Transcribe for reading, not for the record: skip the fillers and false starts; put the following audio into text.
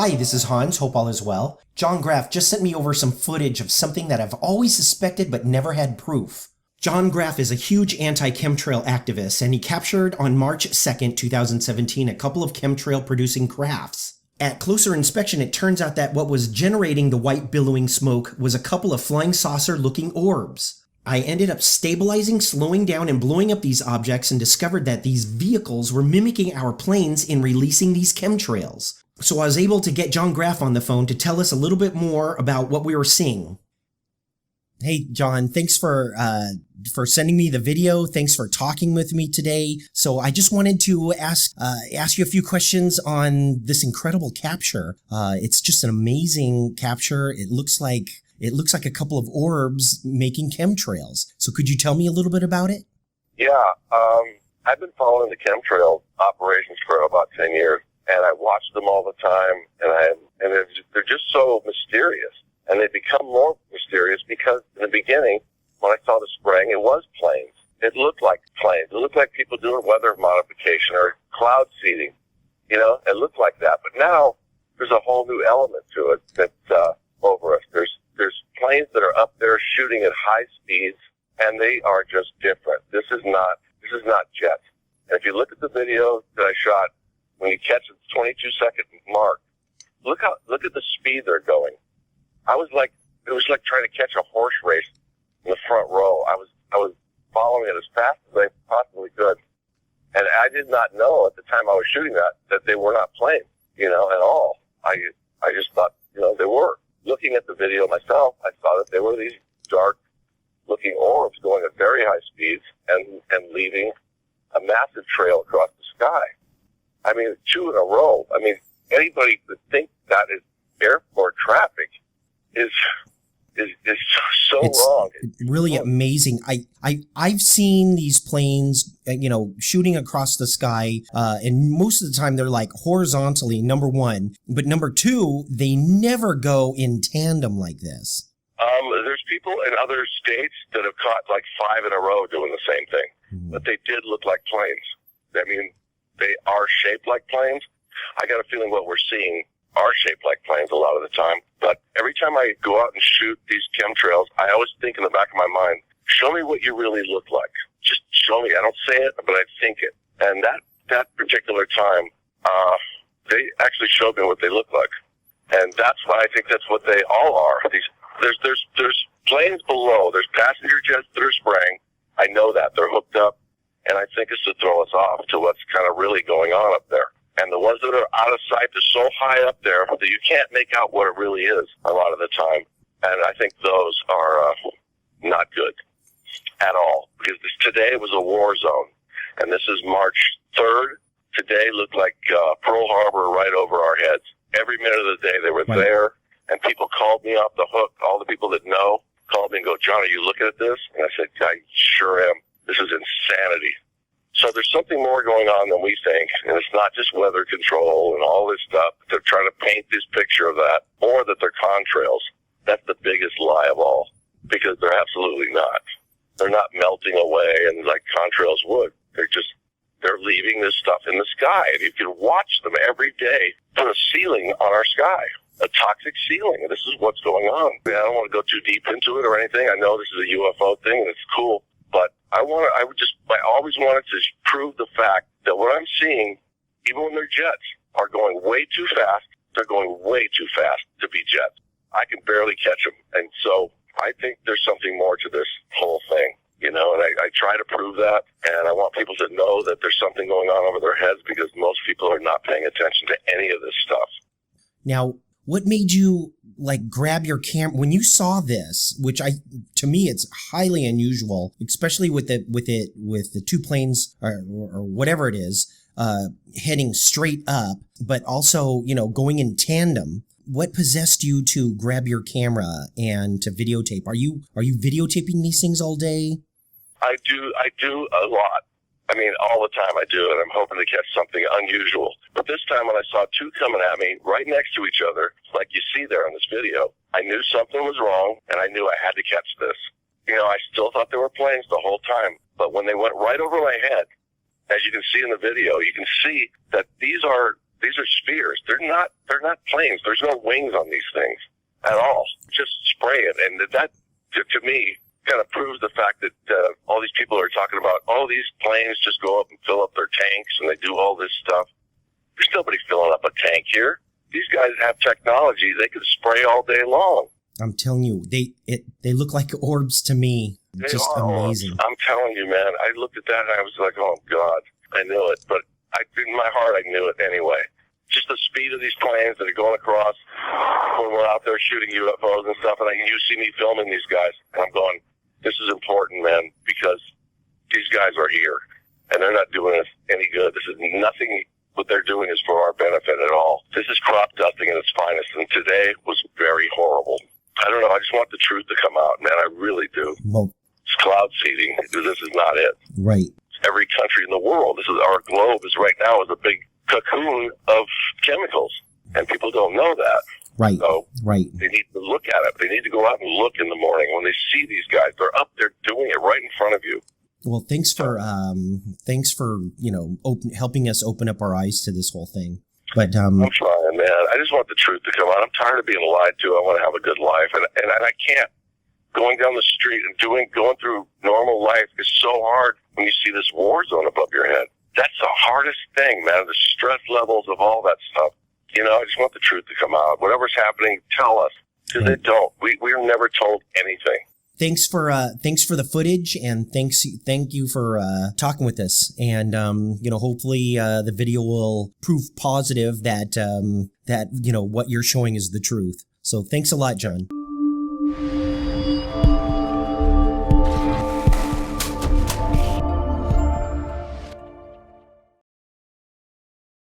Hi, this is Hans. Hope all is well. John Graff just sent me over some footage of something that I've always suspected but never had proof. John Graff is a huge anti-chemtrail activist, and he captured on March 2nd, 2017 a couple of chemtrail-producing crafts. At closer inspection, it turns out that what was generating the white billowing smoke was a couple of flying saucer-looking orbs. I ended up stabilizing, slowing down, and blowing up these objects and discovered that these vehicles were mimicking our planes in releasing these chemtrails. So I was able to get John Graff on the phone to tell us a little bit more about what we were seeing. Hey, John, thanks for sending me the video. Thanks for talking with me today. So I just wanted to ask you a few questions on this incredible capture. It's just an amazing capture. It looks like a couple of orbs making chemtrails. So could you tell me a little bit about it? Yeah, I've been following the chemtrail operations for about 10 years, and I watch them all the time, and they're just so mysterious. And they become more mysterious because in the beginning, when I saw the spraying, it was planes. It looked like planes. It looked like people doing weather modification or cloud seeding. You know, it looked like that. But now there's a whole new element to it that's over us. There's planes that are up there shooting at high speeds, and they are just different. This is not jets. And if you look at the video that I shot, when you catch the 22-second mark, look at the speed they're going. It was like trying to catch a horse race in the front row. I was following it as fast as I possibly could. And I did not know at the time I was shooting that they were not planes, at all. I just thought, they were. Looking at the video myself, I saw that there were these dark looking orbs going at very high speeds and leaving a massive trail across the sky. I mean, 2 in a row. I mean, anybody would think that is airport traffic is so wrong. It's really amazing. I've seen these planes, shooting across the sky, and most of the time they're like horizontally, number one. But number two, they never go in tandem like this. There's people in other states that have caught like 5 in a row doing the same thing, but they did look like planes. I mean, they are shaped like planes. I got a feeling what we're seeing are shaped like planes a lot of the time. But every time I go out and shoot these chemtrails, I always think in the back of my mind, show me what you really look like. Just show me. I don't say it, but I think it. And that particular time, they actually showed me what they look like. And that's why I think that's what they all are. There's planes below. There's passenger jets that are spraying. I know that. They're hooked up. And I think it's to throw us off to what's kind of really going on up there. And the ones that are out of sight, they're so high up there that you can't make out what it really is a lot of the time. And I think those are not good at all. Because today was a war zone. And this is March 3rd. Today looked like Pearl Harbor right over our heads. Every minute of the day they were there. And people called me off the hook. All the people that know called me and go, John, are you looking at this? And I said, I sure am. This is insanity. So there's something more going on than we think, and it's not just weather control and all this stuff. They're trying to paint this picture of that, or that they're contrails. That's the biggest lie of all, because they're absolutely not. They're not melting away, and like contrails would. They're leaving this stuff in the sky, and you can watch them every day put a ceiling on our sky, a toxic ceiling. And this is what's going on. I don't want to go too deep into it or anything. I know this is a UFO thing, and it's cool. But I always wanted to prove the fact that what I'm seeing, even when they're jets, are going way too fast. They're going way too fast to be jets. I can barely catch them. And so I think there's something more to this whole thing, and I try to prove that. And I want people to know that there's something going on over their heads, because most people are not paying attention to any of this stuff. Now, what made you grab your camera when you saw this? Which to me, it's highly unusual, especially with the 2 planes or whatever it is, heading straight up, but also going in tandem. What possessed you to grab your camera and to videotape? Are you videotaping these things all day? I do a lot. I mean, all the time I do, and I'm hoping to catch something unusual. But this time when I saw 2 coming at me right next to each other, like you see there in this video, I knew something was wrong, and I knew I had to catch this. I still thought they were planes the whole time. But when they went right over my head, as you can see in the video, you can see that these are These are spheres. They're not planes. There's no wings on these things at all. Just spray it. And that, to me, kind of proves the fact that all these people are talking about, oh, these planes just go up and fill up their tanks and they do all this stuff. There's nobody filling up a tank here. These guys have technology. They can spray all day long. I'm telling you, they look like orbs to me. Just amazing. I'm telling you, man. I looked at that and I was like, oh, God, I knew it. But in my heart, I knew it anyway. Just the speed of these planes that are going across when we're out there shooting UFOs and stuff. And you see me filming these guys. And I'm going, this is important, man, because these guys are here. And they're not doing us any good. This is nothing. What they're doing is for our benefit at all. This is crop dusting at its finest. And today was very horrible. I don't know. I just want the truth to come out, man. I really do. Well, it's cloud seeding. This is not it. Right. Every country in the world. This is our globe is right now is a big cocoon of chemicals, and people don't know that. Right. So right. They need to look at it. They need to go out and look in the morning when they see these guys. They're up there doing it right in front of you. Well, thanks for helping us open up our eyes to this whole thing. But I'm trying, man. I just want the truth to come out. I'm tired of being lied to. I want to have a good life, and I can't. Going down the street and going through normal life is so hard when you see this war zone above your head. That's the hardest thing, man. The stress levels of all that stuff. I just want the truth to come out. Whatever's happening, tell us, because they don't. We're never told anything. Thanks for the footage, and thank you for talking with us. And hopefully the video will prove positive that what you're showing is the truth. So thanks a lot, John.